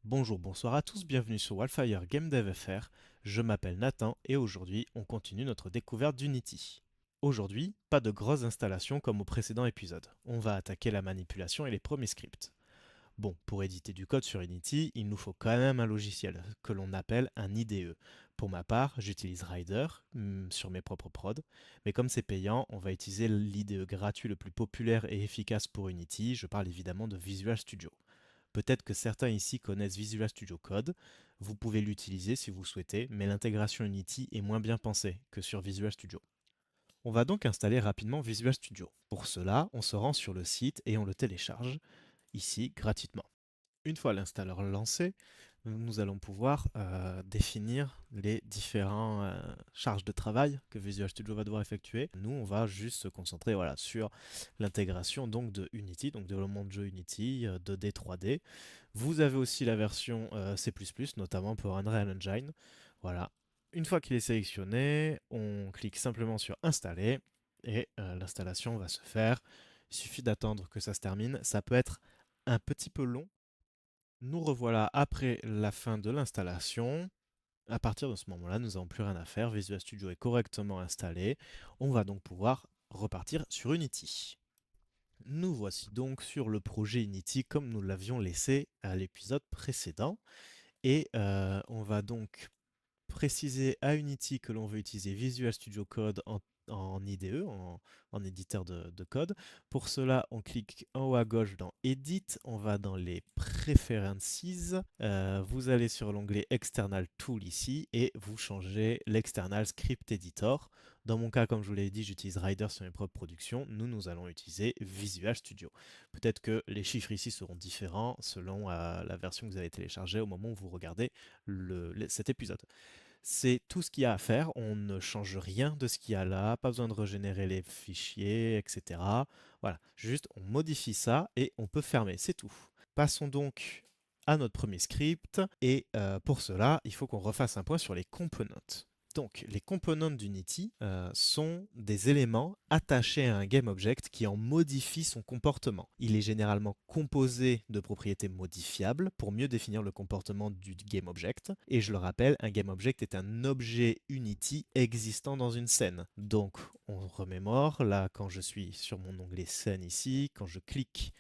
Bonjour, bonsoir à tous, bienvenue sur Wildfire Game Dev FR. Je m'appelle Nathan et aujourd'hui on continue notre découverte d'Unity. Aujourd'hui, pas de grosses installations comme au précédent épisode. On va attaquer la manipulation et les premiers scripts. Bon, pour éditer du code sur Unity, il nous faut quand même un logiciel que l'on appelle un IDE. Pour ma part, j'utilise Rider sur mes propres prods, mais comme c'est payant, on va utiliser l'IDE gratuit le plus populaire et efficace pour Unity. Je parle évidemment de Visual Studio. Peut-être que certains ici connaissent Visual Studio Code. Vous pouvez l'utiliser si vous souhaitez, mais l'intégration Unity est moins bien pensée que sur Visual Studio. On va donc installer rapidement Visual Studio. Pour cela, on se rend sur le site et on le télécharge, ici, gratuitement. Une fois l'installeur lancé, nous allons pouvoir définir les différentes charges de travail que Visual Studio va devoir effectuer. Nous, on va juste se concentrer voilà, sur l'intégration donc de Unity, donc développement de jeu Unity, 2D, 3D. Vous avez aussi la version C++, notamment pour Unreal Engine. Voilà. Une fois qu'il est sélectionné, on clique simplement sur Installer et l'installation va se faire. Il suffit d'attendre que ça se termine. Ça peut être un petit peu long. Nous revoilà après la fin de l'installation. À partir de ce moment-là, nous n'avons plus rien à faire. Visual Studio est correctement installé. On va donc pouvoir repartir sur Unity. Nous voici donc sur le projet Unity comme nous l'avions laissé à l'épisode précédent. Et on va donc préciser à Unity que l'on veut utiliser Visual Studio Code en IDE, en éditeur de code. Pour cela, on clique en haut à gauche dans Edit, on va dans les Preferences, vous allez sur l'onglet External Tool ici et vous changez l'External Script Editor. Dans mon cas, comme je vous l'ai dit, j'utilise Rider sur mes propres productions. Nous allons utiliser Visual Studio. Peut-être que les chiffres ici seront différents selon la version que vous avez téléchargée au moment où vous regardez cet épisode. C'est tout ce qu'il y a à faire, on ne change rien de ce qu'il y a là, pas besoin de régénérer les fichiers, etc. Voilà, juste on modifie ça et on peut fermer, c'est tout. Passons donc à notre premier script et pour cela, il faut qu'on refasse un point sur les components. Donc, les components d'Unity sont des éléments attachés à un GameObject qui en modifie son comportement. Il est généralement composé de propriétés modifiables pour mieux définir le comportement du GameObject. Et je le rappelle, un GameObject est un objet Unity existant dans une scène. Donc, on remémore, là, quand je suis sur mon onglet scène ici, quand je clic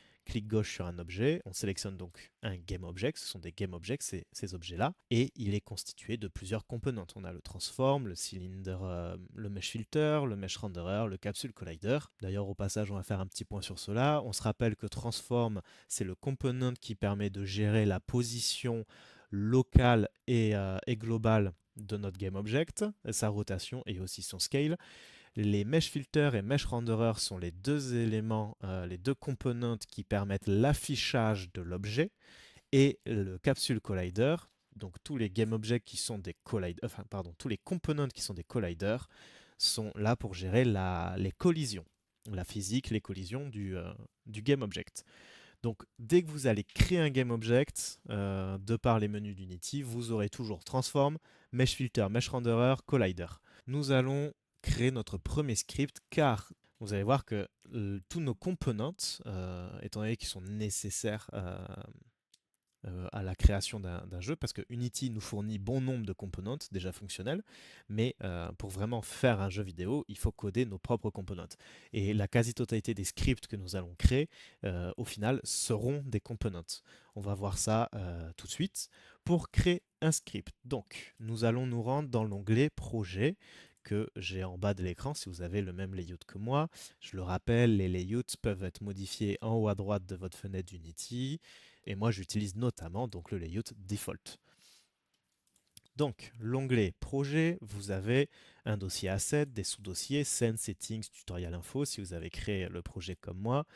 gauche sur un objet, on sélectionne donc un GameObject, ce sont des GameObjects, ces objets-là, et il est constitué de plusieurs composantes. On a le transform, le cylinder, le mesh filter, le mesh renderer, le capsule collider. D'ailleurs, au passage, on va faire un petit point sur cela. On se rappelle que transform, c'est le component qui permet de gérer la position locale et globale de notre GameObject, sa rotation et aussi son scale. Les mesh filters et mesh renderer sont les deux éléments, les deux componentes qui permettent l'affichage de l'objet. Et le capsule collider, donc tous les GameObjects qui sont des colliders, enfin pardon, tous les components qui sont des colliders sont là pour gérer les collisions, la physique, les collisions du GameObject. Donc dès que vous allez créer un GameObject, de par les menus d'Unity, vous aurez toujours Transform, Mesh Filter, Mesh Renderer, Collider. Nous allons créer notre premier script car vous allez voir que tous nos components, étant donné qu'ils sont nécessaires à la création d'un jeu, parce que Unity nous fournit bon nombre de componentes déjà fonctionnelles, mais pour vraiment faire un jeu vidéo, il faut coder nos propres componentes. Et la quasi-totalité des scripts que nous allons créer, au final, seront des componentes. On va voir ça tout de suite. Pour créer un script, donc, nous allons nous rendre dans l'onglet Projet, que j'ai en bas de l'écran si vous avez le même layout que moi. Je le rappelle, les layouts peuvent être modifiés en haut à droite de votre fenêtre d'Unity. Et moi, j'utilise notamment donc le layout default. Donc, l'onglet projet, vous avez un dossier asset, des sous-dossiers, scène, settings, tutoriel info, si vous avez créé le projet comme moi.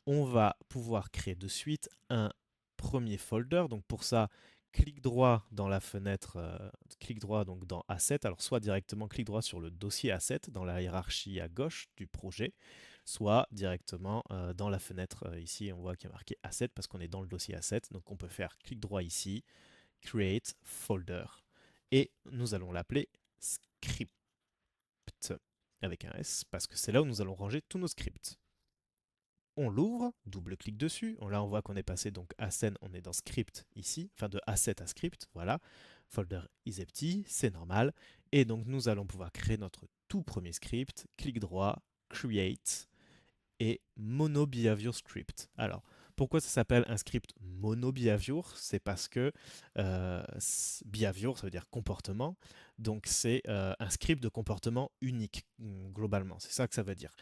On va pouvoir créer de suite un premier folder. Donc pour ça, clic droit dans la fenêtre, clic droit donc dans Asset. Alors soit directement clic droit sur le dossier Asset dans la hiérarchie à gauche du projet, soit directement dans la fenêtre ici, on voit qu'il y a marqué Asset parce qu'on est dans le dossier Asset. Donc on peut faire clic droit ici, Create Folder. Et nous allons l'appeler Script avec un S parce que c'est là où nous allons ranger tous nos scripts. On l'ouvre, double-clic dessus. Là, on voit qu'on est passé donc à scène, on est dans script ici, enfin de asset à script, voilà. Folder is empty, c'est normal. Et donc, nous allons pouvoir créer notre tout premier script. Clic droit, create et mono-behavior script. Alors, pourquoi ça s'appelle un script mono-behavior? C'est parce que behavior, ça veut dire comportement. Donc, c'est un script de comportement unique, globalement. C'est ça que ça veut dire.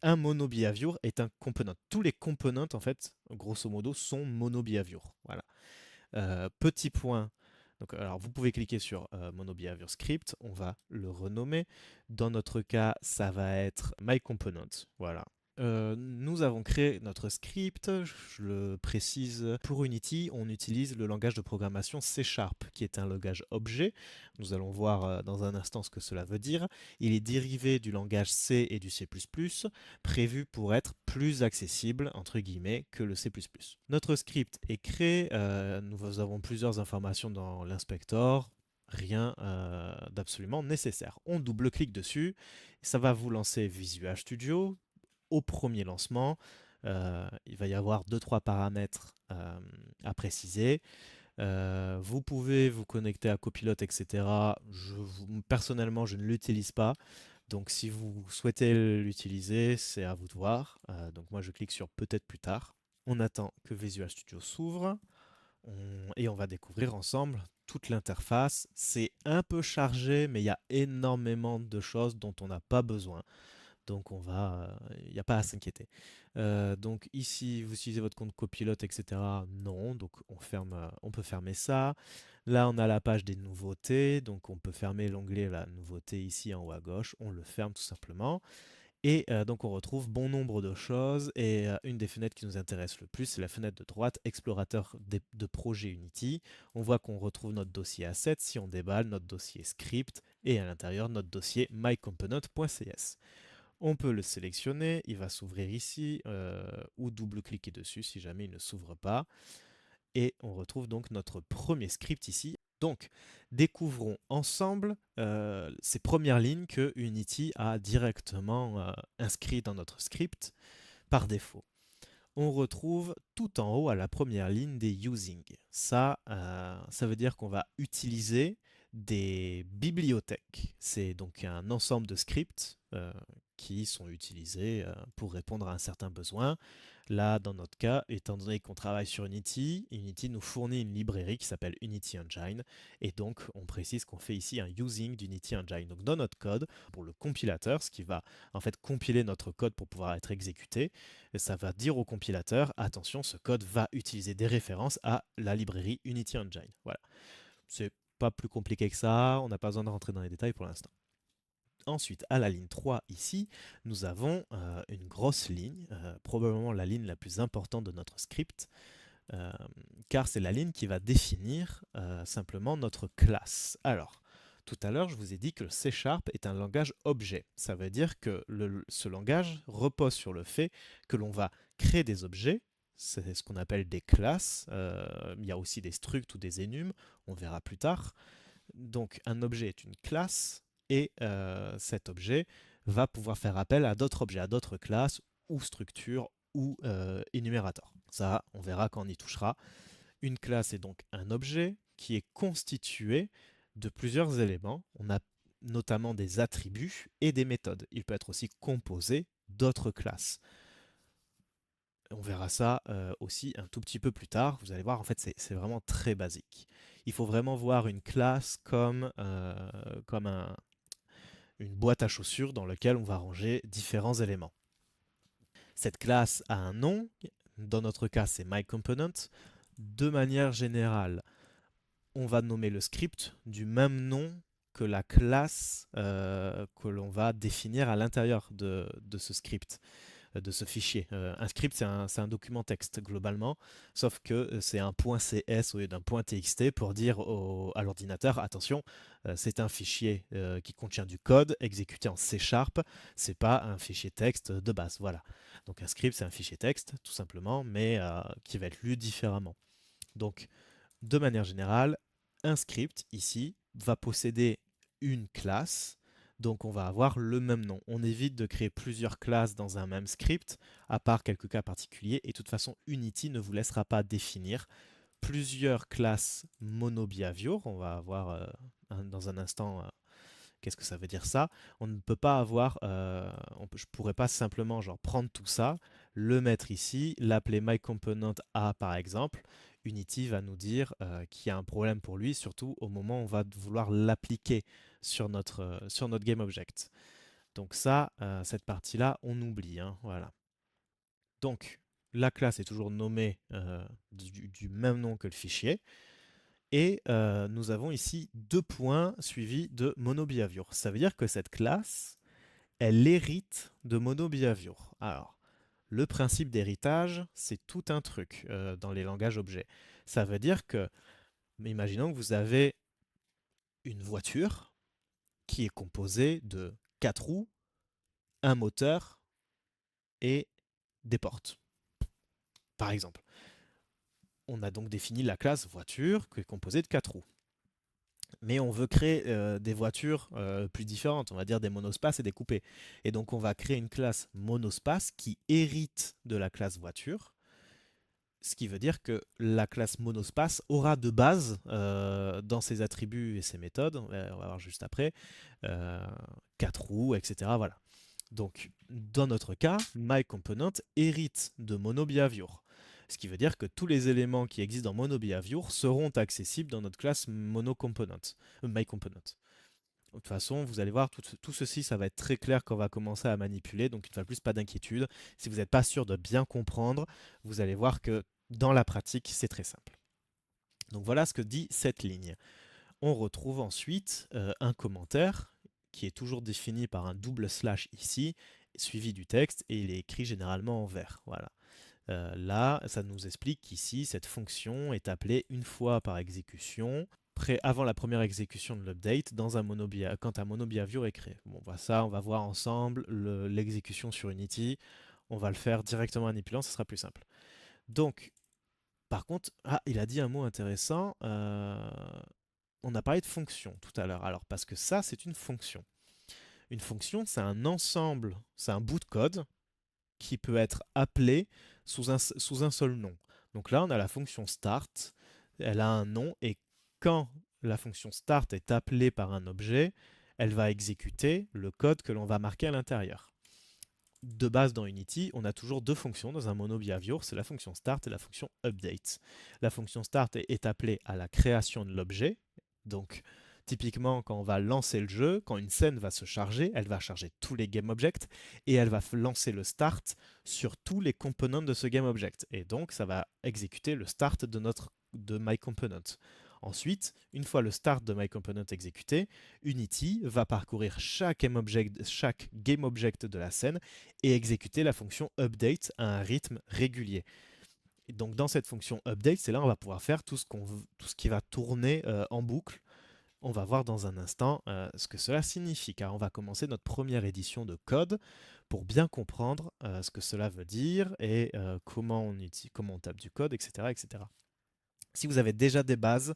Un mono-behavior est un component. Tous les components, en fait, grosso modo, sont mono-behavior. Voilà. Petit point. Donc, alors, vous pouvez cliquer sur Mono Behavior Script, on va le renommer. Dans notre cas, ça va être My Component. Voilà. Nous avons créé notre script, je le précise, pour Unity, on utilise le langage de programmation C#, qui est un langage objet. Nous allons voir dans un instant ce que cela veut dire. Il est dérivé du langage C et du C++, prévu pour être plus accessible, entre guillemets, que le C++. Notre script est créé, nous avons plusieurs informations dans l'inspector, rien d'absolument nécessaire. On double-clique dessus, ça va vous lancer Visual Studio. Au premier lancement, il va y avoir 2-3 paramètres à préciser. Vous pouvez vous connecter à Copilot, etc. Personnellement, je ne l'utilise pas. Donc, si vous souhaitez l'utiliser, c'est à vous de voir. Donc, moi, je clique sur peut-être plus tard. On attend que Visual Studio s'ouvre et on va découvrir ensemble toute l'interface. C'est un peu chargé, mais il y a énormément de choses dont on n'a pas besoin. Donc il n'y a pas à s'inquiéter. Donc ici, vous utilisez votre compte copilote, etc. Non, donc on peut fermer ça. Là, on a la page des nouveautés, donc on peut fermer l'onglet la nouveauté ici en haut à gauche. On le ferme tout simplement. Et donc on retrouve bon nombre de choses. Et une des fenêtres qui nous intéresse le plus, c'est la fenêtre de droite, explorateur de projet Unity. On voit qu'on retrouve notre dossier asset si on déballe, notre dossier script et à l'intérieur notre dossier mycomponent.cs. On peut le sélectionner, il va s'ouvrir ici ou double-cliquer dessus si jamais il ne s'ouvre pas. Et on retrouve donc notre premier script ici. Donc, découvrons ensemble ces premières lignes que Unity a directement inscrites dans notre script par défaut. On retrouve tout en haut à la première ligne des using. Ça veut dire qu'on va utiliser des bibliothèques. C'est donc un ensemble de scripts qui sont utilisés pour répondre à un certain besoin. Là, dans notre cas, étant donné qu'on travaille sur Unity, Unity nous fournit une librairie qui s'appelle Unity Engine. Et donc, on précise qu'on fait ici un using d'Unity Engine. Donc, dans notre code, pour le compilateur, ce qui va en fait compiler notre code pour pouvoir être exécuté, ça va dire au compilateur, attention, ce code va utiliser des références à la librairie Unity Engine. Voilà. C'est pas plus compliqué que ça, on n'a pas besoin de rentrer dans les détails pour l'instant. Ensuite, à la ligne 3 ici, nous avons une grosse ligne, probablement la ligne la plus importante de notre script, car c'est la ligne qui va définir simplement notre classe. Alors, tout à l'heure, je vous ai dit que le C# est un langage objet. Ça veut dire que ce langage repose sur le fait que l'on va créer des objets, c'est ce qu'on appelle des classes. Il y a aussi des structs ou des enums, on verra plus tard. Donc, un objet est une classe et cet objet va pouvoir faire appel à d'autres objets, à d'autres classes ou structures ou énumérateurs. Ça, on verra quand on y touchera. Une classe est donc un objet qui est constitué de plusieurs éléments. On a notamment des attributs et des méthodes. Il peut être aussi composé d'autres classes. On verra ça aussi un tout petit peu plus tard. Vous allez voir, en fait, c'est vraiment très basique. Il faut vraiment voir une classe comme une boîte à chaussures dans laquelle on va ranger différents éléments. Cette classe a un nom. Dans notre cas, c'est myComponent. De manière générale, on va nommer le script du même nom que la classe que l'on va définir à l'intérieur de ce script, de ce fichier. Un script, c'est un document texte globalement, sauf que c'est un .cs au lieu d'un .txt pour dire à l'ordinateur, attention, c'est un fichier qui contient du code exécuté en C#, c'est pas un fichier texte de base. Voilà. Donc un script, c'est un fichier texte, tout simplement, mais qui va être lu différemment. Donc, de manière générale, un script, ici, va posséder une classe Donc on va avoir le même nom. On évite de créer plusieurs classes dans un même script, à part quelques cas particuliers, et de toute façon Unity ne vous laissera pas définir plusieurs classes monobehavior. On va avoir dans un instant qu'est-ce que ça veut dire ça. On ne peut pas avoir, je pourrais pas simplement genre prendre tout ça, le mettre ici, l'appeler myComponent A par exemple. Unity va nous dire qu'il y a un problème pour lui, surtout au moment où on va vouloir l'appliquer sur notre GameObject. Donc ça, cette partie-là, on oublie, hein, voilà. Donc, la classe est toujours nommée du même nom que le fichier. Et nous avons ici 2 points suivis de monobehavior. Ça veut dire que cette classe, elle hérite de monobehavior. Alors, le principe d'héritage, c'est tout un truc dans les langages objets. Ça veut dire que, imaginons que vous avez une voiture qui est composée de 4 roues, un moteur et des portes, par exemple. On a donc défini la classe voiture qui est composée de 4 roues. Mais on veut créer des voitures plus différentes, on va dire des monospaces et des coupés. Et donc on va créer une classe monospace qui hérite de la classe voiture, ce qui veut dire que la classe monospace aura de base dans ses attributs et ses méthodes, on va voir juste après, 4 roues, etc. Voilà. Donc dans notre cas, myComponent hérite de monobehavior. Ce qui veut dire que tous les éléments qui existent dans monobehavior seront accessibles dans notre classe myComponent. De toute façon, vous allez voir, tout ceci, ça va être très clair quand on va commencer à manipuler. Donc, une fois de plus, pas d'inquiétude. Si vous n'êtes pas sûr de bien comprendre, vous allez voir que dans la pratique, c'est très simple. Donc, voilà ce que dit cette ligne. On retrouve ensuite un commentaire qui est toujours défini par un double slash ici, suivi du texte, et il est écrit généralement en vert. Voilà. Là, ça nous explique qu'ici, cette fonction est appelée une fois par exécution, avant la première exécution de l'update, quand un monobehavior est créé. Bon, ça, on va voir ensemble l'exécution sur Unity. On va le faire directement en manipulant, ce sera plus simple. Donc, par contre, il a dit un mot intéressant. On a parlé de fonction tout à l'heure. Alors, parce que ça, c'est une fonction. Une fonction, c'est un ensemble, c'est un bout de code qui peut être appelé sous un seul nom. Donc là, on a la fonction start, elle a un nom, et quand la fonction start est appelée par un objet, elle va exécuter le code que l'on va marquer à l'intérieur. De base dans Unity, on a toujours 2 fonctions dans un monobehavior, c'est la fonction start et la fonction update. La fonction start est appelée à la création de l'objet, donc typiquement quand on va lancer le jeu, quand une scène va se charger, elle va charger tous les GameObjects et elle va lancer le start sur tous les components de ce GameObject. Et donc ça va exécuter le start de myComponent. Ensuite, une fois le start de myComponent exécuté, Unity va parcourir chaque GameObject de la scène et exécuter la fonction update à un rythme régulier. Et donc dans cette fonction update, c'est là où on va pouvoir faire tout ce qui va tourner en boucle. On va voir dans un instant ce que cela signifie, car on va commencer notre première édition de code pour bien comprendre ce que cela veut dire et comment on tape du code, etc., etc. Si vous avez déjà des bases,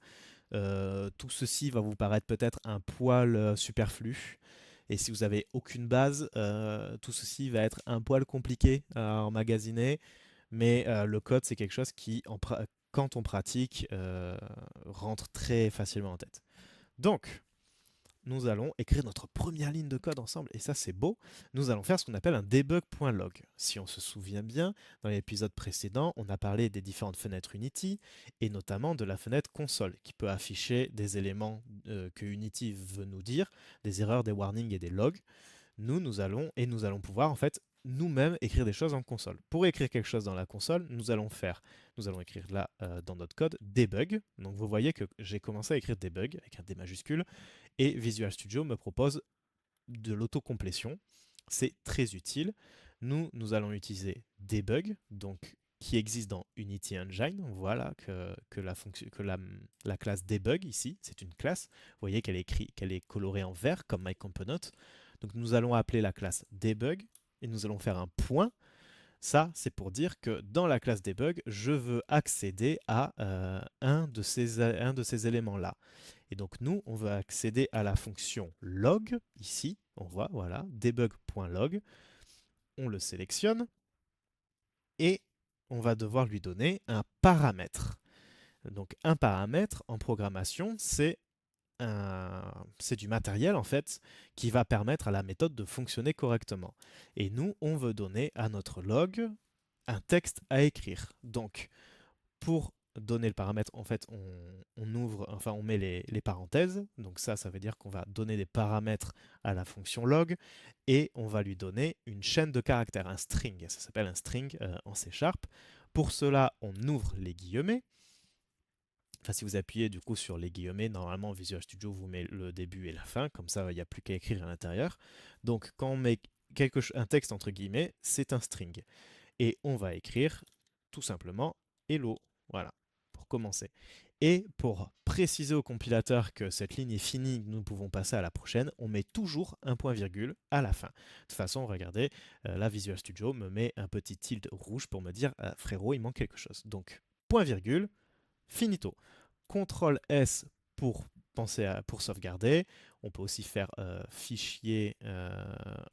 tout ceci va vous paraître peut-être un poil superflu. Et si vous n'avez aucune base, tout ceci va être un poil compliqué à emmagasiner. Mais le code, c'est quelque chose qui, quand on pratique, rentre très facilement en tête. Donc, nous allons écrire notre première ligne de code ensemble, et ça c'est beau. Nous allons faire ce qu'on appelle un debug.log. Si on se souvient bien, dans l'épisode précédent, on a parlé des différentes fenêtres Unity, et notamment de la fenêtre console, qui peut afficher des éléments que Unity veut nous dire, des erreurs, des warnings et des logs. Nous allons pouvoir en fait nous-mêmes écrire des choses en console. Pour écrire quelque chose dans la console, nous allons écrire là dans notre code debug. Donc vous voyez que j'ai commencé à écrire debug avec un D majuscule et Visual Studio me propose de l'autocomplétion. C'est très utile. Nous allons utiliser debug, donc qui existe dans Unity Engine. Voilà que la classe debug ici, c'est une classe. Vous voyez qu'elle est colorée en vert comme myComponent. Donc nous allons appeler la classe debug et nous allons faire un point Ça, c'est pour dire que dans la classe debug, je veux accéder à un de ces éléments-là. Et donc nous, on veut accéder à la fonction log, ici, on voit, voilà, debug.log, on le sélectionne, et on va devoir lui donner un paramètre. Donc un paramètre en programmation, c'est du matériel en fait qui va permettre à la méthode de fonctionner correctement. Et nous, on veut donner à notre log un texte à écrire. Donc pour donner le paramètre, en fait, on ouvre, enfin on met les parenthèses. Donc ça veut dire qu'on va donner des paramètres à la fonction log et on va lui donner une chaîne de caractères, un string. Ça s'appelle un string en C#. Pour cela, on ouvre les guillemets. Enfin, si vous appuyez du coup sur les guillemets, normalement Visual Studio vous met le début et la fin, comme ça il n'y a plus qu'à écrire à l'intérieur. Donc quand on met un texte entre guillemets, c'est un string. Et on va écrire tout simplement hello, voilà, pour commencer. Et pour préciser au compilateur que cette ligne est finie, nous pouvons passer à la prochaine, on met toujours un point virgule à la fin. De toute façon, regardez, la Visual Studio me met un petit tilde rouge pour me dire frérot, il manque quelque chose. Donc, point virgule, finito. CTRL S pour sauvegarder. On peut aussi faire fichier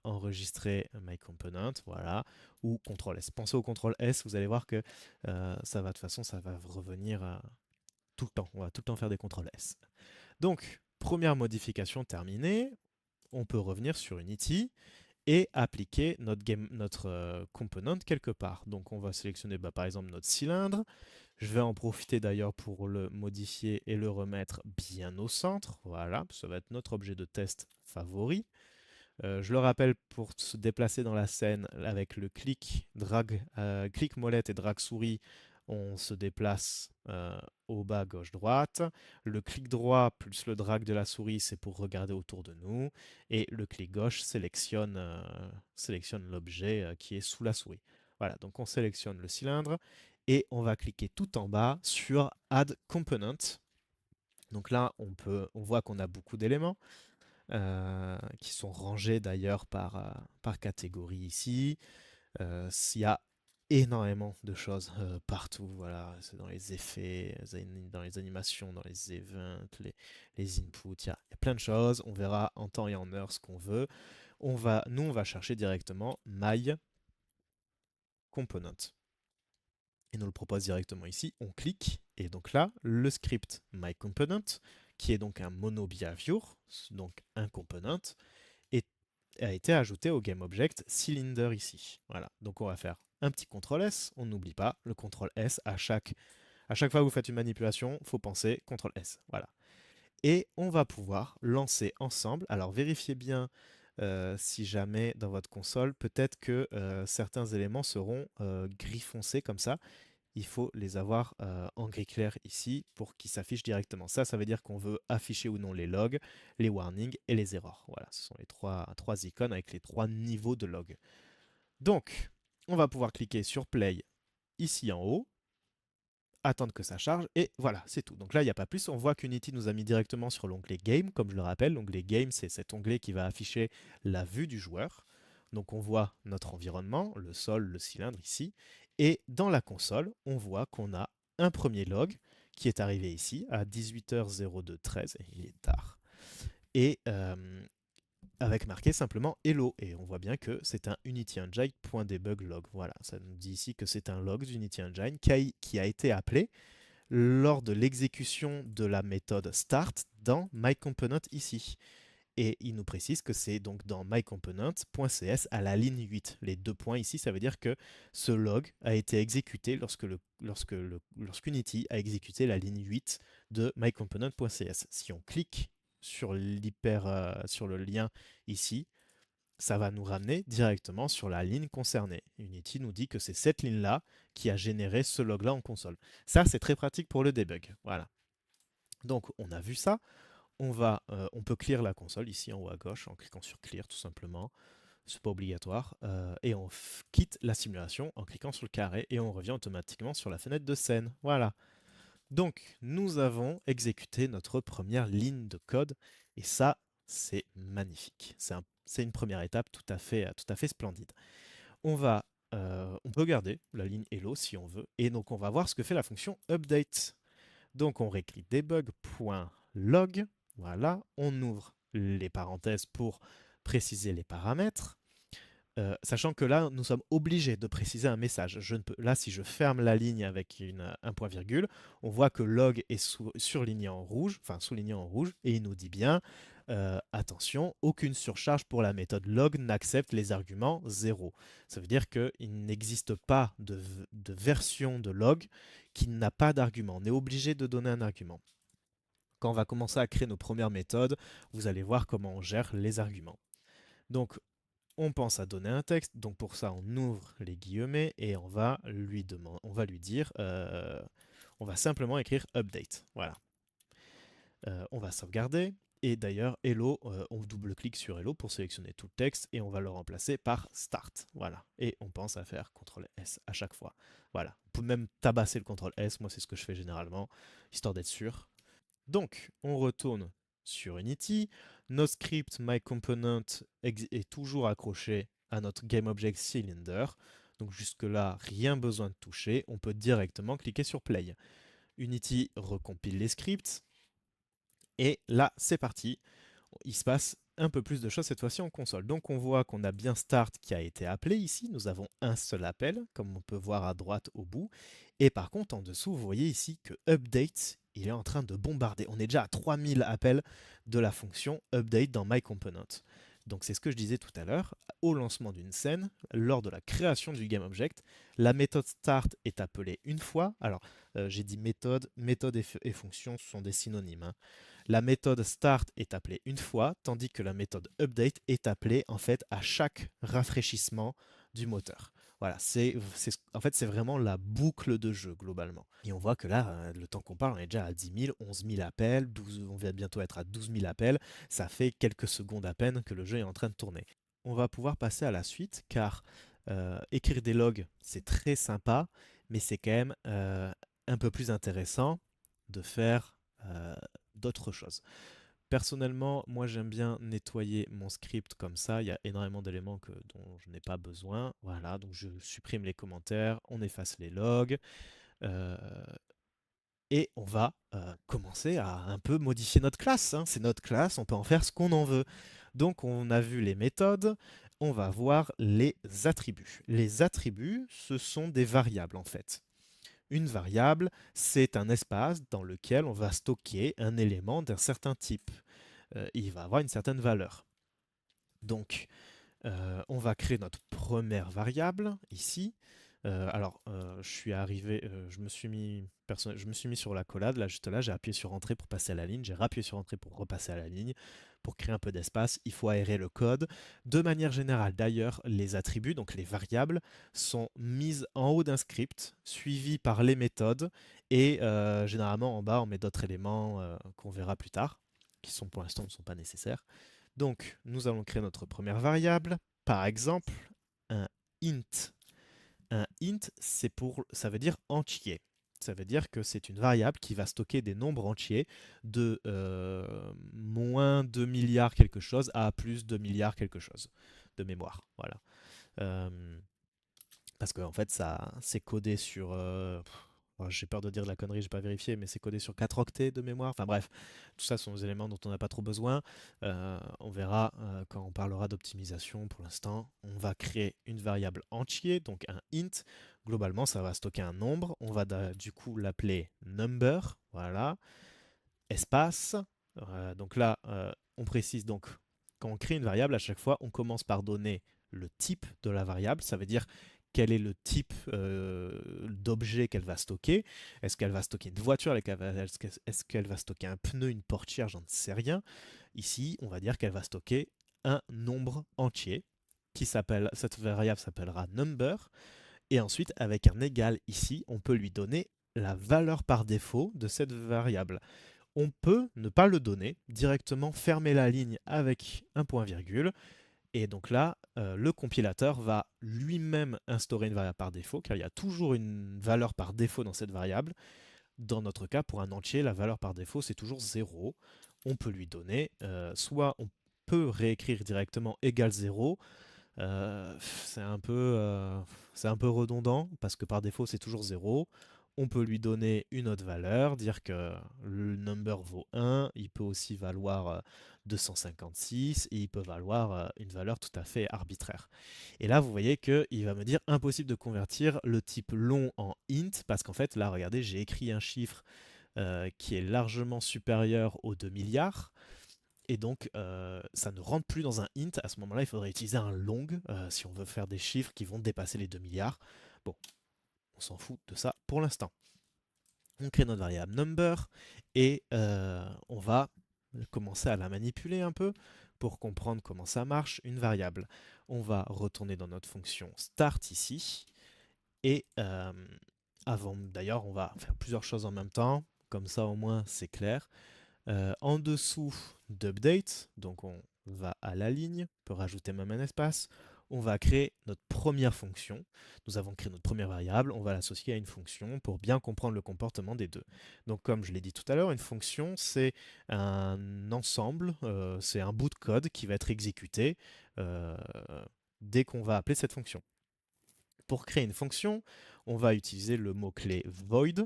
enregistrer my component, voilà, ou CTRL S. Pensez au CTRL S, vous allez voir que ça va de toute façon, ça va revenir tout le temps. On va tout le temps faire des CTRL S. Donc, première modification terminée. On peut revenir sur Unity et appliquer notre component quelque part. Donc on va sélectionner par exemple notre cylindre. Je vais en profiter d'ailleurs pour le modifier et le remettre bien au centre. Voilà, ça va être notre objet de test favori. Je le rappelle, pour se déplacer dans la scène avec le clic molette et drag souris, on se déplace au bas, gauche, droite. Le clic droit plus le drag de la souris, c'est pour regarder autour de nous. Et le clic gauche sélectionne l'objet qui est sous la souris. Voilà, donc on sélectionne le cylindre et on va cliquer tout en bas sur Add Component. Donc là, on voit qu'on a beaucoup d'éléments qui sont rangés d'ailleurs par catégorie ici. Il y a énormément de choses partout. Voilà, c'est dans les effets, dans les animations, dans les events, les inputs. Il y a plein de choses. On verra en temps et en heure ce qu'on veut. Nous, on va chercher directement my component. Il nous le propose directement ici. On clique et donc là, le script my component, qui est donc un mono behavior, donc un component, a été ajouté au GameObject cylinder ici. Voilà, donc on va faire un petit CTRL S, on n'oublie pas le CTRL S à chaque fois que vous faites une manipulation, il faut penser CTRL S. Voilà. Et on va pouvoir lancer ensemble. Alors vérifiez bien si jamais dans votre console, peut-être que certains éléments seront gris foncé comme ça. Il faut les avoir en gris clair ici pour qu'ils s'affichent directement. Ça veut dire qu'on veut afficher ou non les logs, les warnings et les erreurs. Voilà, ce sont les trois icônes avec les 3 niveaux de log. Donc, on va pouvoir cliquer sur Play ici en haut, attendre que ça charge, et voilà, c'est tout. Donc là, il n'y a pas plus. On voit qu'Unity nous a mis directement sur l'onglet Game, comme je le rappelle. L'onglet Game, c'est cet onglet qui va afficher la vue du joueur. Donc on voit notre environnement, le sol, le cylindre ici. Et dans la console, on voit qu'on a un premier log qui est arrivé ici à 18h0213, et il est tard. Et avec marqué simplement hello. Et on voit bien que c'est un Unity Engine.debug log. Voilà, ça nous dit ici que c'est un log d'Unity Engine qui a été appelé lors de l'exécution de la méthode start dans myComponent ici. Et il nous précise que c'est donc dans myComponent.cs à la ligne 8. Les 2 points ici, ça veut dire que ce log a été exécuté lorsqu'Unity a exécuté la ligne 8 de myComponent.cs. Si on clique sur le lien ici, ça va nous ramener directement sur la ligne concernée. Unity nous dit que c'est cette ligne-là qui a généré ce log-là en console. Ça, c'est très pratique pour le debug. Voilà. Donc, on a vu ça. On peut clear la console ici en haut à gauche en cliquant sur clear tout simplement. C'est pas obligatoire. Et on quitte la simulation en cliquant sur le carré et on revient automatiquement sur la fenêtre de scène. Voilà. Donc, nous avons exécuté notre première ligne de code et ça, c'est magnifique. C'est une première étape tout à fait splendide. On va on peut garder la ligne hello si on veut. Et donc on va voir ce que fait la fonction update. Donc on réécrit debug.log. Voilà, on ouvre les parenthèses pour préciser les paramètres. Sachant que là, nous sommes obligés de préciser un message. Là, si je ferme la ligne avec un point virgule, on voit que log est surligné en rouge, enfin souligné en rouge, et il nous dit bien, attention, aucune surcharge pour la méthode log n'accepte les arguments 0. Ça veut dire qu'il n'existe pas de version de log qui n'a pas d'argument. On est obligé de donner un argument. Quand on va commencer à créer nos premières méthodes, vous allez voir comment on gère les arguments. Donc, on pense à donner un texte, donc pour ça on ouvre les guillemets et on va lui dire, on va simplement écrire update. Voilà. On va sauvegarder et d'ailleurs hello, on double-clique sur hello pour sélectionner tout le texte et on va le remplacer par start. Voilà. Et on pense à faire CTRL S à chaque fois. Voilà. Vous pouvez même tabasser le CTRL S, moi c'est ce que je fais généralement, histoire d'être sûr. Donc, on retourne sur Unity. Notre script myComponent est toujours accroché à notre GameObjectCylinder. Donc jusque-là, rien besoin de toucher. On peut directement cliquer sur Play. Unity recompile les scripts. Et là, c'est parti. Il se passe un peu plus de choses cette fois-ci en console. Donc on voit qu'on a bien Start qui a été appelé ici. Nous avons un seul appel, comme on peut voir à droite au bout. Et par contre, en dessous, vous voyez ici que Update, il est en train de bombarder. On est déjà à 3000 appels de la fonction Update dans MyComponent. Donc c'est ce que je disais tout à l'heure. Au lancement d'une scène, lors de la création du GameObject, la méthode Start est appelée une fois. Alors, j'ai dit méthode et fonction sont des synonymes. Hein. La méthode start est appelée une fois, tandis que la méthode update est appelée en fait à chaque rafraîchissement du moteur. Voilà, en fait c'est vraiment la boucle de jeu globalement. Et on voit que là, le temps qu'on parle, on est déjà à 10 000, 11 000 appels, on va bientôt être à 12 000 appels. Ça fait quelques secondes à peine que le jeu est en train de tourner. On va pouvoir passer à la suite car écrire des logs c'est très sympa, mais c'est quand même un peu plus intéressant de faire d'autres choses. Personnellement, moi j'aime bien nettoyer mon script comme ça. Il y a énormément d'éléments dont je n'ai pas besoin. Voilà, donc je supprime les commentaires, on efface les logs. euh, et on va commencer à un peu modifier notre classe. Hein. C'est notre classe, on peut en faire ce qu'on en veut. Donc on a vu les méthodes, on va voir les attributs. Les attributs, ce sont des variables en fait. Une variable, c'est un espace dans lequel on va stocker un élément d'un certain type. Il va avoir une certaine valeur. Donc, on va créer notre première variable ici. Je suis arrivé, je me suis mis sur l'accolade, là juste là, j'ai appuyé sur Entrée pour passer à la ligne, j'ai rappuyé sur Entrée pour repasser à la ligne. Pour créer un peu d'espace, il faut aérer le code. De manière générale, d'ailleurs, les attributs, donc les variables, sont mises en haut d'un script, suivies par les méthodes, et généralement en bas, on met d'autres éléments qu'on verra plus tard, qui sont pour l'instant ne sont pas nécessaires. Donc, nous allons créer notre première variable, par exemple, un int. Un int, ça veut dire entier. Ça veut dire que c'est une variable qui va stocker des nombres entiers de moins 2 milliards quelque chose à plus 2 milliards quelque chose de mémoire. Voilà. Parce qu'en fait, ça c'est codé sur. J'ai peur de dire de la connerie, j'ai pas vérifié, mais c'est codé sur 4 octets de mémoire. Enfin bref, tout ça sont des éléments dont on n'a pas trop besoin. On verra quand on parlera d'optimisation. Pour l'instant, on va créer une variable entier, donc un int. Globalement, ça va stocker un nombre. On va du coup l'appeler number. Voilà. Espace. Donc là, on précise donc quand on crée une variable, à chaque fois, on commence par donner le type de la variable. Ça veut dire quel est le type d'objet qu'elle va stocker. Est-ce qu'elle va stocker une voiture? Est-ce qu'elle va stocker un pneu, une portière? J'en sais rien. Ici, on va dire qu'elle va stocker un nombre entier cette variable s'appellera number. Et ensuite, avec un égal ici, on peut lui donner la valeur par défaut de cette variable. On peut ne pas le donner, directement fermer la ligne avec un point virgule. Et donc là, le compilateur va lui-même instaurer une variable par défaut, car il y a toujours une valeur par défaut dans cette variable. Dans notre cas, pour un entier, la valeur par défaut, c'est toujours 0. On peut lui donner, soit on peut réécrire directement égal 0, C'est un peu, c'est un peu redondant parce que par défaut c'est toujours 0. On peut lui donner une autre valeur, dire que le number vaut 1, il peut aussi valoir 256 et il peut valoir une valeur tout à fait arbitraire. Et là vous voyez qu'il va me dire impossible de convertir le type long en int parce qu'en fait là regardez j'ai écrit un chiffre qui est largement supérieur aux 2 milliards. Et donc, ça ne rentre plus dans un int. À ce moment-là, il faudrait utiliser un long si on veut faire des chiffres qui vont dépasser les 2 milliards. Bon, on s'en fout de ça pour l'instant. On crée notre variable number et on va commencer à la manipuler un peu pour comprendre comment ça marche, une variable. On va retourner dans notre fonction start ici. Et avant, d'ailleurs, on va faire plusieurs choses en même temps. Comme ça, au moins, c'est clair. En dessous d'update, donc on va à la ligne, on peut rajouter même un espace, on va créer notre première fonction. Nous avons créé notre première variable, on va l'associer à une fonction pour bien comprendre le comportement des deux. Donc comme je l'ai dit tout à l'heure, une fonction c'est un ensemble, c'est un bout de code qui va être exécuté euh, dès qu'on va appeler cette fonction. Pour créer une fonction, on va utiliser le mot-clé void.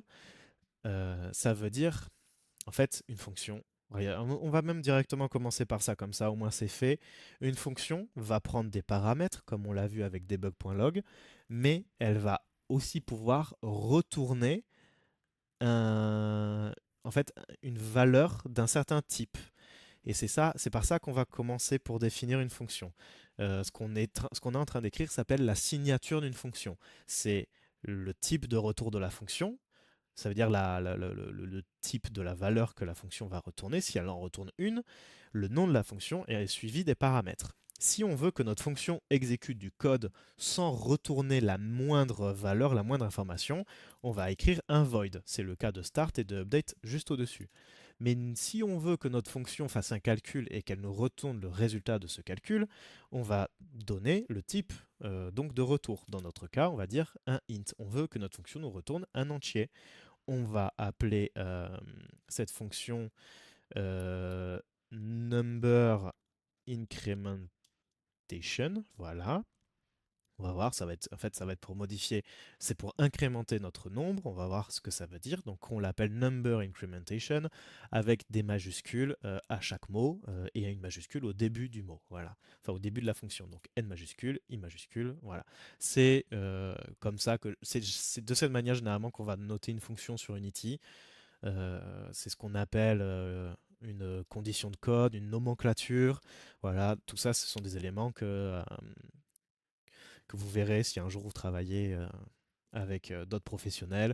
Ça veut dire en fait, une fonction, on va même directement commencer par ça, comme ça au moins c'est fait. Une fonction va prendre des paramètres, comme on l'a vu avec debug.log, mais elle va aussi pouvoir retourner un, en fait, une valeur d'un certain type. Et c'est ça, c'est par ça qu'on va commencer pour définir une fonction. Ce qu'on est en train d'écrire s'appelle la signature d'une fonction. C'est le type de retour de la fonction, ça veut dire le type de la valeur que la fonction va retourner. Si elle en retourne une, le nom de la fonction est suivi des paramètres. Si on veut que notre fonction exécute du code sans retourner la moindre valeur, la moindre information, on va écrire un void. C'est le cas de start et de update juste au-dessus. Mais si on veut que notre fonction fasse un calcul et qu'elle nous retourne le résultat de ce calcul, on va donner le type donc de retour. Dans notre cas, on va dire un int. On veut que notre fonction nous retourne un entier. On va appeler cette fonction number incrementation. Voilà. On va voir, ça va être, en fait, ça va être pour modifier, c'est pour incrémenter notre nombre. On va voir ce que ça veut dire. Donc, on l'appelle number incrementation avec des majuscules à chaque mot et une majuscule au début du mot. Voilà. Enfin, au début de la fonction. Donc, n majuscule, i majuscule. Voilà. C'est comme ça que c'est de cette manière généralement qu'on va noter une fonction sur Unity. C'est ce qu'on appelle une condition de code, une nomenclature. Voilà, tout ça, ce sont des éléments que vous verrez si un jour vous travaillez avec d'autres professionnels.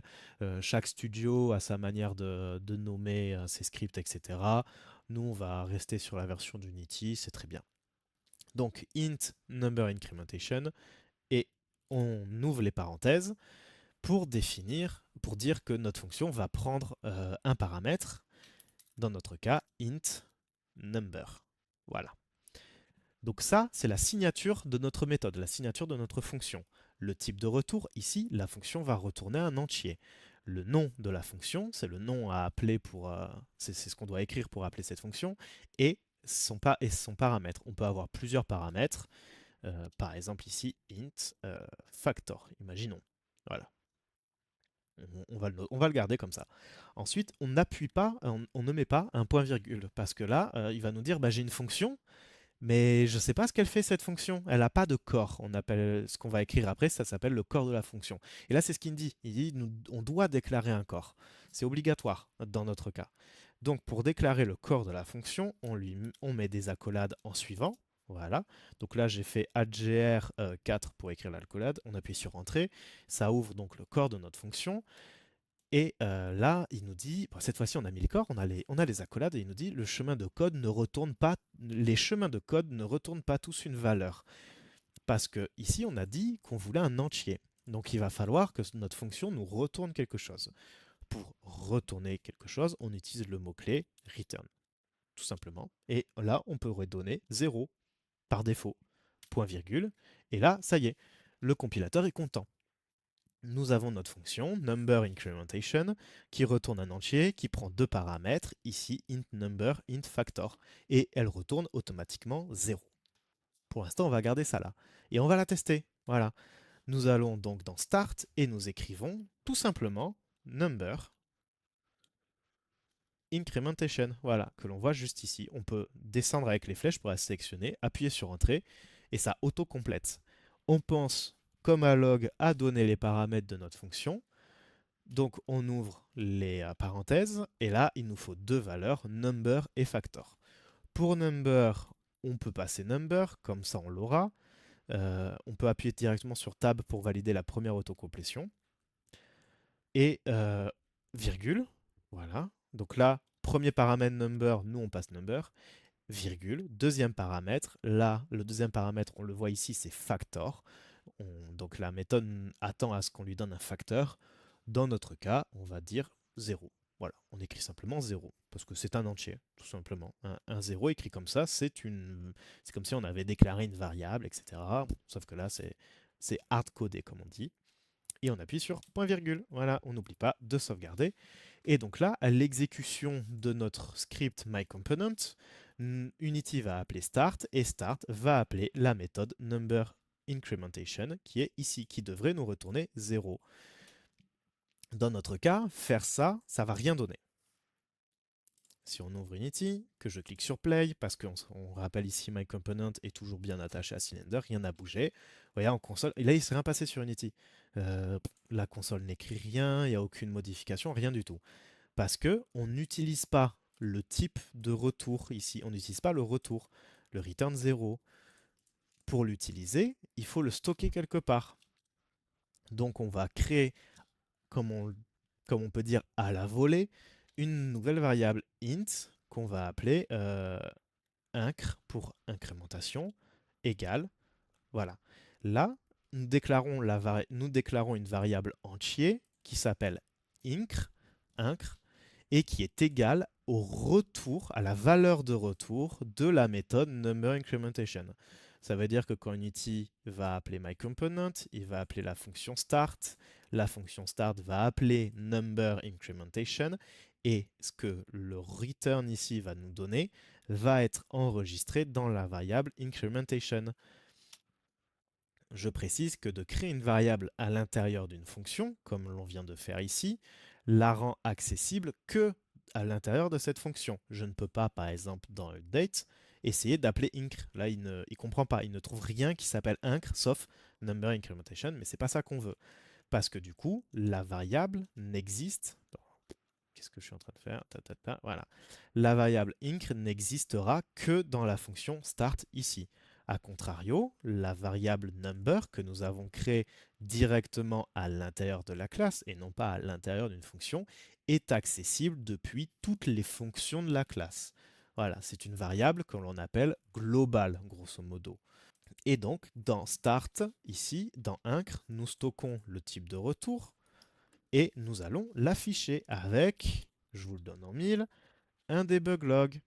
Chaque studio a sa manière de nommer ses scripts, etc. Nous, on va rester sur la version d'Unity, c'est très bien. Donc, int number incrementation, et on ouvre les parenthèses pour définir, pour dire que notre fonction va prendre un paramètre, dans notre cas, int number. Voilà. Donc ça, c'est la signature de notre méthode, la signature de notre fonction. Le type de retour, ici, la fonction va retourner un entier. Le nom de la fonction, c'est le nom à appeler pour... c'est ce qu'on doit écrire pour appeler cette fonction, et son paramètre. On peut avoir plusieurs paramètres, par exemple ici, int factor, imaginons. Voilà. On va le garder comme ça. Ensuite, on n'appuie pas, on ne met pas un point virgule, parce que là, il va nous dire, bah, j'ai une fonction, mais je ne sais pas ce qu'elle fait cette fonction. Elle n'a pas de corps. On appelle ce qu'on va écrire après, ça s'appelle le corps de la fonction. Et là, c'est ce qu'il me dit. Il dit, on doit déclarer un corps. C'est obligatoire dans notre cas. Donc, pour déclarer le corps de la fonction, on met des accolades en suivant. Voilà. Donc là, j'ai fait addgr 4 pour écrire l'accolade. On appuie sur Entrée. Ça ouvre donc le corps de notre fonction. Et là, il nous dit, bon, cette fois-ci on a mis le corps, on a les accolades, et il nous dit le chemin de code ne retourne pas, les chemins de code ne retournent pas tous une valeur. Parce que ici on a dit qu'on voulait un entier. Donc il va falloir que notre fonction nous retourne quelque chose. Pour retourner quelque chose, on utilise le mot-clé return, tout simplement. Et là, on peut redonner 0 par défaut, point virgule. Et là, ça y est, le compilateur est content. Nous avons notre fonction number incrementation qui retourne un entier qui prend deux paramètres, ici int number, int factor, et elle retourne automatiquement 0. Pour l'instant, on va garder ça là. Et on va la tester. Voilà. Nous allons donc dans Start et nous écrivons tout simplement number incrementation. Voilà, que l'on voit juste ici. On peut descendre avec les flèches pour la sélectionner, appuyer sur Entrée et ça auto-complète. On pense, comme à log, à donner les paramètres de notre fonction. Donc on ouvre les parenthèses et là, il nous faut deux valeurs, number et factor. Pour number, on peut passer number, comme ça on l'aura. On peut appuyer directement sur Tab pour valider la première autocomplétion. Et virgule, voilà. Donc là, premier paramètre number, nous on passe number, virgule. Deuxième paramètre, là, le deuxième paramètre, on le voit ici, c'est factor. Donc la méthode attend à ce qu'on lui donne un facteur. Dans notre cas, on va dire 0. Voilà, on écrit simplement 0, parce que c'est un entier, tout simplement. Un 0 écrit comme ça, c'est comme si on avait déclaré une variable, etc. Sauf que là, c'est hard-codé, comme on dit. Et on appuie sur point virgule. Voilà, on n'oublie pas de sauvegarder. Et donc là, à l'exécution de notre script myComponent, Unity va appeler start et start va appeler la méthode number incrementation qui est ici, qui devrait nous retourner 0. Dans notre cas, faire ça, ça va rien donner. Si on ouvre Unity, que je clique sur Play, parce qu'on rappelle ici myComponent est toujours bien attaché à Cylinder, rien n'a bougé. Vous voyez, en console, et là il s'est rien passé sur Unity. La console n'écrit rien, il n'y a aucune modification, rien du tout. Parce que on n'utilise pas le type de retour ici, on n'utilise pas le retour, le return 0. Pour l'utiliser, il faut le stocker quelque part. Donc on va créer, comme on peut dire à la volée, une nouvelle variable int qu'on va appeler incr pour incrémentation égale. Voilà. Là, nous déclarons une variable entier qui s'appelle incr, et qui est égale au retour, à la valeur de retour de la méthode number incrementation. Ça veut dire que quand Unity va appeler myComponent, il va appeler la fonction start va appeler number incrementation, et ce que le return ici va nous donner va être enregistré dans la variable incrementation. Je précise que de créer une variable à l'intérieur d'une fonction, comme l'on vient de faire ici, la rend accessible que à l'intérieur de cette fonction. Je ne peux pas, par exemple, dans update, essayer d'appeler incr. Là, il ne comprend pas, il ne trouve rien qui s'appelle incr, sauf number incrementation, mais c'est pas ça qu'on veut. Parce que du coup, la variable n'existe. Qu'est-ce que je suis en train de faire? Voilà. La variable incr n'existera que dans la fonction start ici. A contrario, la variable number que nous avons créée directement à l'intérieur de la classe et non pas à l'intérieur d'une fonction est accessible depuis toutes les fonctions de la classe. Voilà, c'est une variable que l'on appelle globale, grosso modo. Et donc, dans start, ici, dans incr, nous stockons le type de retour et nous allons l'afficher avec, je vous le donne en 1000, un debug log.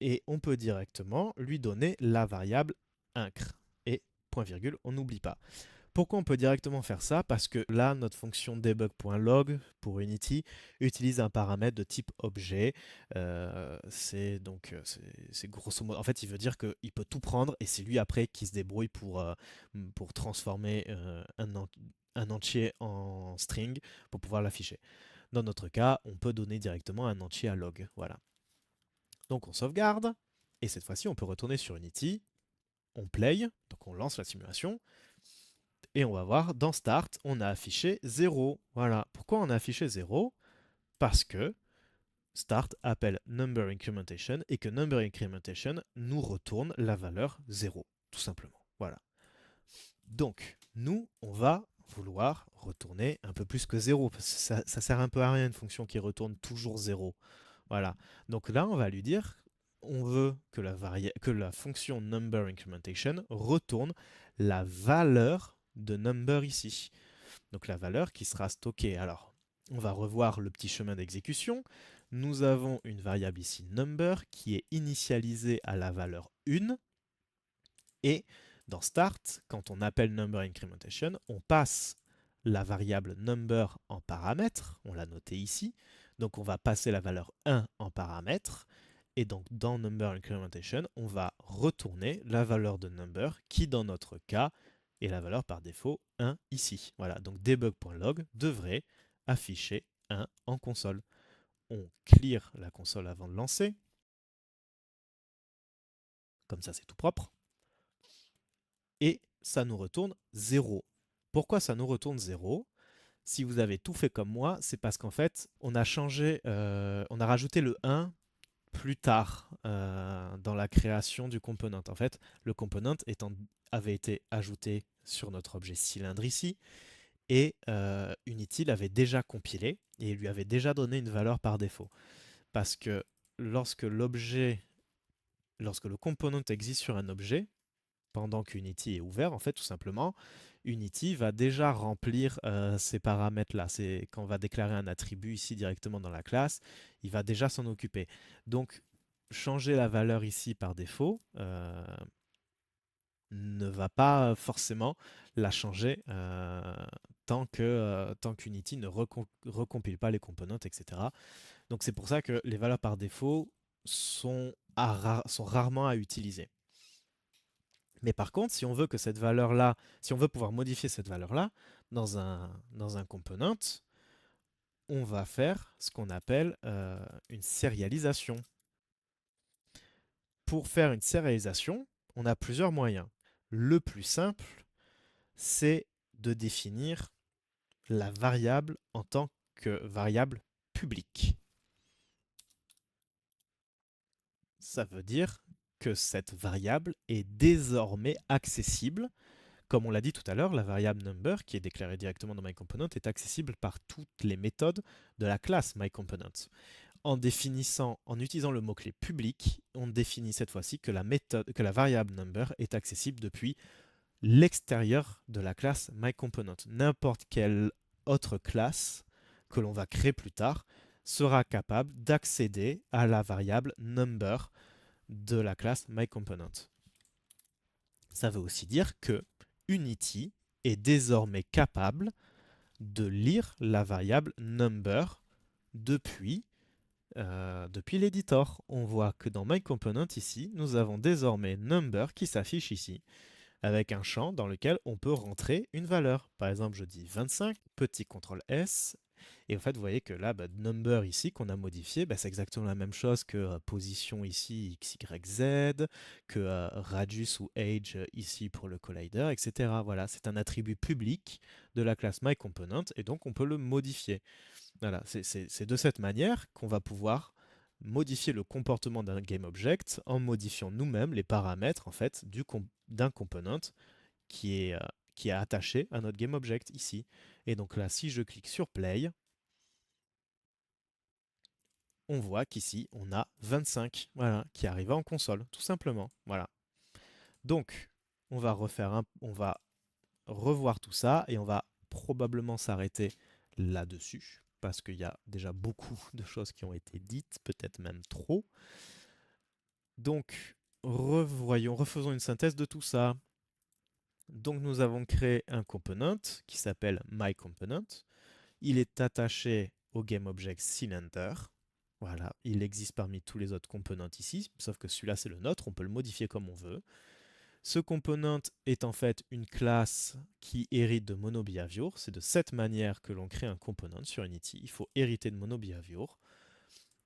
Et on peut directement lui donner la variable incr. Et point virgule, on n'oublie pas. Pourquoi on peut directement faire ça? Parce que là, notre fonction debug.log pour Unity utilise un paramètre de type objet. C'est grosso modo. En fait, il veut dire qu'il peut tout prendre et c'est lui après qui se débrouille pour transformer un entier en string pour pouvoir l'afficher. Dans notre cas, on peut donner directement un entier à log. Voilà. Donc on sauvegarde, et cette fois-ci on peut retourner sur Unity, on play, donc on lance la simulation, et on va voir dans Start, on a affiché 0. Voilà. Pourquoi on a affiché 0? Parce que Start appelle Number Incrementation, et que Number Incrementation nous retourne la valeur 0, tout simplement. Voilà. Donc, nous, on va vouloir retourner un peu plus que 0, parce que ça sert un peu à rien une fonction qui retourne toujours 0. Voilà. Donc là, on va lui dire, on veut que la fonction number incrementation retourne la valeur de number ici. Donc la valeur qui sera stockée. Alors, on va revoir le petit chemin d'exécution. Nous avons une variable ici number qui est initialisée à la valeur 1. Et dans start, quand on appelle number incrementation, on passe la variable number en paramètre, on l'a noté ici, donc on va passer la valeur 1 en paramètre, Et donc dans number incrementation, on va retourner la valeur de number qui dans notre cas est la valeur par défaut 1 ici. Voilà, donc debug.log devrait afficher 1 en console. On clear la console avant de lancer. Comme ça, c'est tout propre. Et ça nous retourne 0. Pourquoi ça nous retourne 0? Si vous avez tout fait comme moi, c'est parce qu'en fait, on a changé, on a rajouté le 1 plus tard dans la création du component. En fait, le component avait été ajouté sur notre objet cylindre ici, et Unity l'avait déjà compilé et lui avait déjà donné une valeur par défaut. Parce que lorsque le component existe sur un objet, pendant qu'Unity est ouvert, en fait, tout simplement, Unity va déjà remplir ces paramètres-là. C'est quand on va déclarer un attribut ici directement dans la classe, il va déjà s'en occuper. Donc, changer la valeur ici par défaut ne va pas forcément la changer tant qu'Unity ne recompile pas les components, etc. Donc, c'est pour ça que les valeurs par défaut sont rarement à utiliser. Mais par contre, si on veut que cette valeur-là, si on veut pouvoir modifier cette valeur-là dans un component, on va faire ce qu'on appelle une sérialisation. Pour faire une sérialisation, on a plusieurs moyens. Le plus simple, c'est de définir la variable en tant que variable publique. Ça veut dire que cette variable est désormais accessible. Comme on l'a dit tout à l'heure, la variable number, qui est déclarée directement dans MyComponent, est accessible par toutes les méthodes de la classe MyComponent. En utilisant le mot-clé public, on définit cette fois-ci que la variable number est accessible depuis l'extérieur de la classe MyComponent. N'importe quelle autre classe que l'on va créer plus tard sera capable d'accéder à la variable number de la classe MyComponent. Ça veut aussi dire que Unity est désormais capable de lire la variable number depuis l'éditeur. On voit que dans MyComponent ici, nous avons désormais number qui s'affiche ici, avec un champ dans lequel on peut rentrer une valeur. Par exemple, je dis 25, petit CTRL S, et en fait, vous voyez que là, number ici qu'on a modifié, c'est exactement la même chose que position ici, x, y, z, que radius ou age ici pour le collider, etc. Voilà, c'est un attribut public de la classe MyComponent, et donc on peut le modifier. Voilà, c'est de cette manière qu'on va pouvoir modifier le comportement d'un GameObject en modifiant nous-mêmes les paramètres en fait d'un component qui est attaché à notre GameObject ici. Et donc là, si je clique sur Play, on voit qu'ici, on a 25 voilà, qui arrive en console, tout simplement. Voilà. Donc, on va revoir tout ça et on va probablement s'arrêter là-dessus parce qu'il y a déjà beaucoup de choses qui ont été dites, peut-être même trop. Donc, refaisons une synthèse de tout ça. Donc, nous avons créé un component qui s'appelle MyComponent. Il est attaché au GameObject Cylinder. Voilà, il existe parmi tous les autres components ici, sauf que celui-là c'est le nôtre, on peut le modifier comme on veut. Ce component est en fait une classe qui hérite de MonoBehavior. C'est de cette manière que l'on crée un component sur Unity. Il faut hériter de MonoBehavior.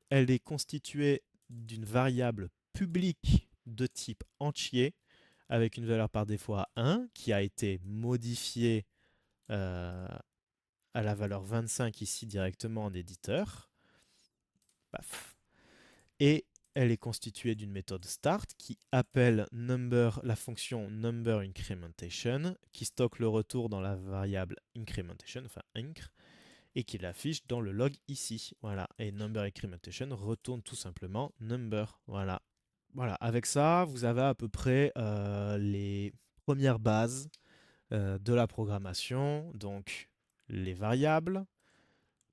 Elle est constituée d'une variable publique de type entier avec une valeur par défaut à 1 qui a été modifiée à la valeur 25 ici directement en éditeur. Paf. Et elle est constituée d'une méthode start qui appelle la fonction number incrementation qui stocke le retour dans la variable incrementation, enfin incre, et qui l'affiche dans le log ici. Voilà. Et number incrementation retourne tout simplement number. Voilà. Voilà. Avec ça, vous avez à peu près les premières bases de la programmation. Donc, les variables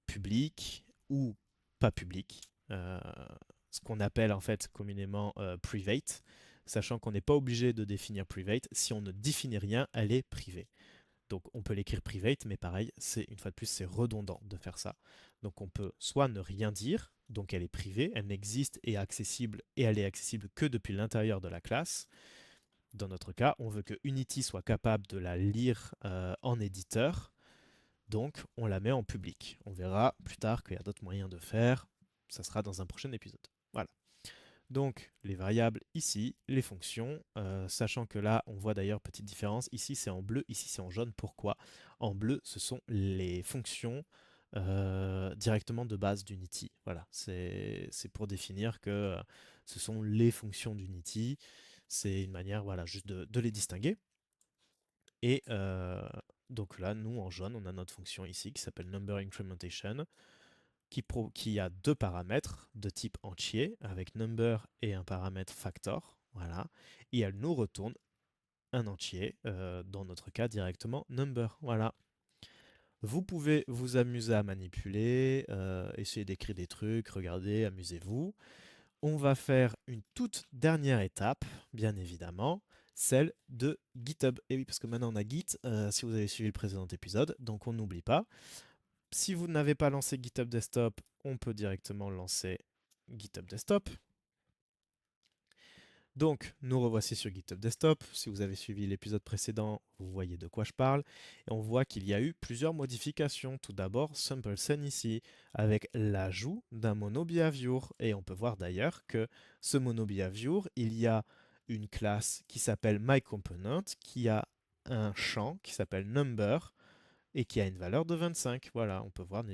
publiques ou pas publiques. Ce qu'on appelle en fait communément private, sachant qu'on n'est pas obligé de définir private. Si on ne définit rien, elle est privée. Donc on peut l'écrire private, mais pareil, une fois de plus, c'est redondant de faire ça. Donc on peut soit ne rien dire, donc elle est privée, elle n'existe et accessible et elle est accessible que depuis l'intérieur de la classe. Dans notre cas, on veut que Unity soit capable de la lire en éditeur, donc on la met en public. On verra plus tard qu'il y a d'autres moyens de faire, ça sera dans un prochain épisode. Voilà. Donc les variables ici, les fonctions, sachant que là on voit d'ailleurs petite différence, ici c'est en bleu, ici c'est en jaune. Pourquoi? En bleu ce sont les fonctions directement de base d'Unity. Voilà, c'est pour définir que ce sont les fonctions d'Unity. C'est une manière voilà, juste de les distinguer. Et donc là, nous en jaune, on a notre fonction ici qui s'appelle number incrementation qui a deux paramètres de type entier avec number et un paramètre factor. Voilà. Et elle nous retourne un entier, dans notre cas directement number. Voilà. Vous pouvez vous amuser à manipuler, essayer d'écrire des trucs, regarder, amusez-vous. On va faire une toute dernière étape, bien évidemment, celle de GitHub. Et oui, parce que maintenant on a Git, si vous avez suivi le précédent épisode, donc on n'oublie pas. Si vous n'avez pas lancé GitHub Desktop, on peut directement lancer GitHub Desktop. Donc, nous revoici sur GitHub Desktop. Si vous avez suivi l'épisode précédent, vous voyez de quoi je parle. Et on voit qu'il y a eu plusieurs modifications. Tout d'abord, SampleSen ici, avec l'ajout d'un monobehavior. Et on peut voir d'ailleurs que ce monobehavior, il y a une classe qui s'appelle myComponent, qui a un champ qui s'appelle number, et qui a une valeur de 25. Voilà, on peut voir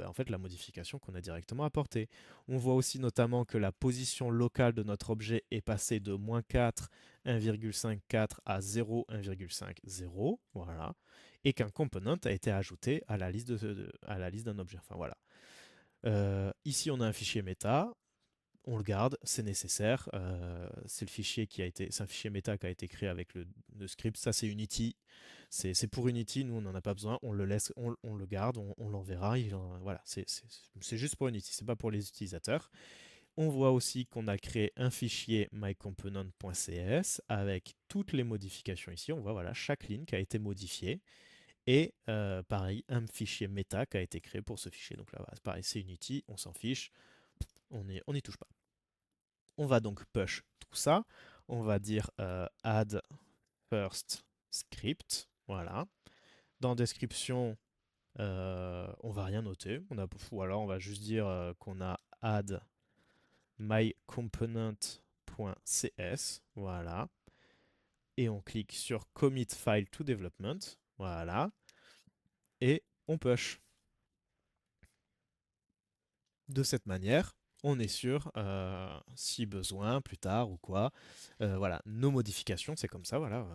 en fait, la modification qu'on a directement apportée. On voit aussi notamment que la position locale de notre objet est passée de -4, 1,54 à 0, 1,50. Voilà. Et qu'un component a été ajouté à la liste d'un objet. Enfin voilà. Ici, on a un fichier méta. On le garde, c'est nécessaire. C'est un fichier méta qui a été créé avec le script. Ça, c'est Unity. C'est pour Unity. Nous, on n'en a pas besoin. On le laisse, on le garde, on l'enverra. Voilà, c'est juste pour Unity. C'est pas pour les utilisateurs. On voit aussi qu'on a créé un fichier mycomponent.cs avec toutes les modifications ici. On voit voilà chaque ligne qui a été modifiée. Et pareil, un fichier méta qui a été créé pour ce fichier. Donc là, pareil, c'est Unity. On s'en fiche. On n'y touche pas. On va donc push tout ça. On va dire add first script. Voilà. Dans description, on va rien noter. Ou alors on va juste dire qu'on a add mycomponent.cs. Voilà. Et on clique sur commit file to development. Voilà. Et on push. De cette manière, on est sûr, si besoin, plus tard ou quoi, voilà, nos modifications, c'est comme ça, voilà,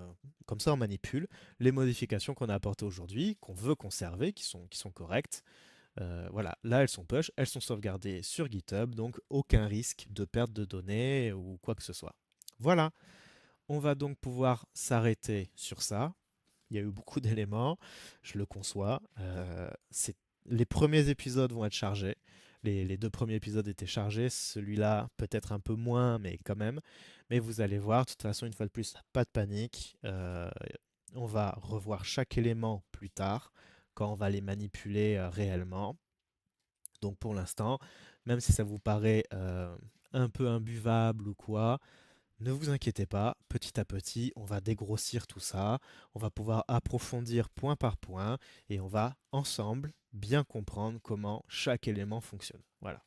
comme ça on manipule les modifications qu'on a apportées aujourd'hui, qu'on veut conserver, qui sont correctes. Voilà, là elles sont push, elles sont sauvegardées sur GitHub, donc aucun risque de perte de données ou quoi que ce soit. Voilà, on va donc pouvoir s'arrêter sur ça. Il y a eu beaucoup d'éléments, je le conçois. Les premiers épisodes vont être chargés. Les deux premiers épisodes étaient chargés, celui-là peut-être un peu moins, mais quand même. Mais vous allez voir, de toute façon, une fois de plus, pas de panique. On va revoir chaque élément plus tard, quand on va les manipuler réellement. Donc pour l'instant, même si ça vous paraît un peu imbuvable ou quoi, ne vous inquiétez pas, petit à petit, on va dégrossir tout ça, on va pouvoir approfondir point par point et on va ensemble bien comprendre comment chaque élément fonctionne. Voilà.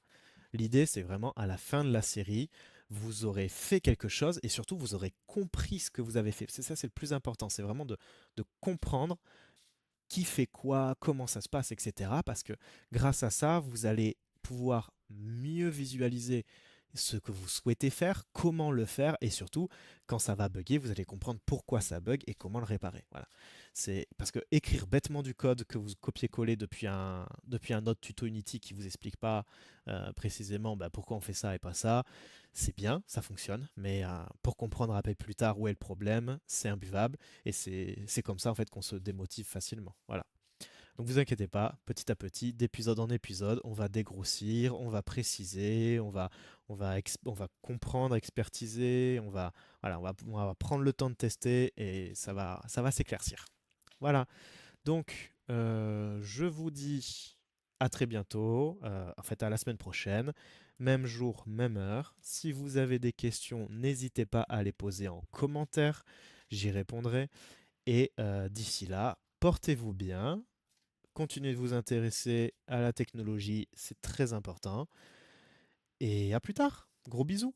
L'idée, c'est vraiment à la fin de la série, vous aurez fait quelque chose et surtout vous aurez compris ce que vous avez fait. C'est ça, c'est le plus important, c'est vraiment de comprendre qui fait quoi, comment ça se passe, etc. Parce que grâce à ça, vous allez pouvoir mieux visualiser ce que vous souhaitez faire, comment le faire, et surtout, quand ça va bugger, vous allez comprendre pourquoi ça bug et comment le réparer. Voilà. C'est parce que écrire bêtement du code que vous copiez-collez depuis un autre tuto Unity qui vous explique pas précisément bah, pourquoi on fait ça et pas ça, c'est bien, ça fonctionne, mais pour comprendre un peu plus tard où est le problème, c'est imbuvable. Et c'est comme ça en fait qu'on se démotive facilement. Voilà. Donc vous inquiétez pas, petit à petit, d'épisode en épisode, on va dégrossir, on va préciser, on va comprendre, expertiser, voilà, on va prendre le temps de tester et ça va s'éclaircir. Voilà. Donc je vous dis À très bientôt, en fait à la semaine prochaine, même jour, même heure. Si vous avez des questions, n'hésitez pas à les poser en commentaire, j'y répondrai. Et d'ici là, portez-vous bien, continuez de vous intéresser à la technologie, c'est très important. Et à plus tard, gros bisous.